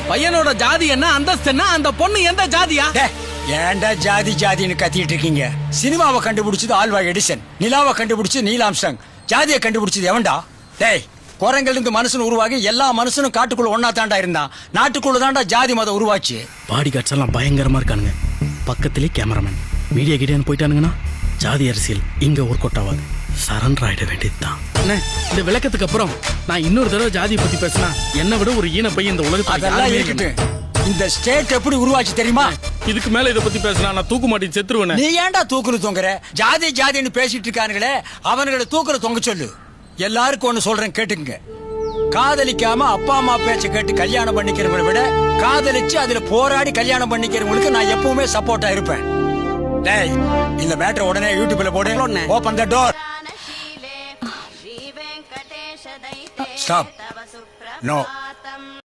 என் பையனோட ஜாதி என்ன அந்தஸ்து என்ன அந்த பொண்ணு எந்த ஜாதியா ஏன்டா ஜாதி ஜாதின்னு கத்திட்டு இருக்கீங்க சினிமாவை கண்டுபிடிச்சது ஆல்வா எடிசன் நிலாவை கண்டுபிடிச்சது நீல் ஆம்ஸ்ட்ராங் ஜாதியை கண்டுபிடிச்சது எவன்டா டேய் குரங்கில இருந்து மனுஷன் உருவாகி எல்லா மனுஷனும் காட்டுக்குள்ள ஒன்னா தாண்டா இருந்தான் நாட்டுக்குள்ள தாண்டா ஜாதி மதம் உருவாச்சு பாடி கார்ட்ஸ் எல்லாம் பயங்கரமா இருக்கானுங்க பக்கத்திலே கேமராமேன் மீடியா கிட்டேன்னு போயிட்டானுங்கன்னா ஜாதி அரசியல் இங்க ஒர்க் அவுட் ஆகாது சரண்டர் ஆயிட வேண்டியதுதான் இந்த விளக்கத்துக்கு அப்புறம் நான் இன்னொரு தடவை ஜாதியை பத்தி பேசினா என்ன விட ஒரு ஈன பையன் இந்த உலகத்துல இந்த ஸ்டேட் எப்படி உருவாச்சு தெரியுமா இதுக்கு மேல இத பத்தி பேசினா நான் தூக்கு மாட்டி செத்துருவேன் நீ ஏன்டா தூக்குல தொங்குற ஜாதி ஜாதின்னு பேசிட்டு இருக்கானுங்களே அவனுங்களை தூக்குல தொங்க சொல்லு எல்லாருக்கும் ஒண்ணு சொல்றேன் கேட்டுங்க காதலிக்காம அப்பா அம்மா பேச்ச கேட்டு கல்யாணம் பண்ணிக்கிறவங்களை விட காதலிச்சு அதுல போராடி கல்யாணம் பண்ணிக்கிறவங்களுக்கு நான் எப்பவுமே சப்போர்ட்டா இருப்பேன் டேய் இந்த மேட்டர் உடனே யூடியூப்ல போடு open the door stop no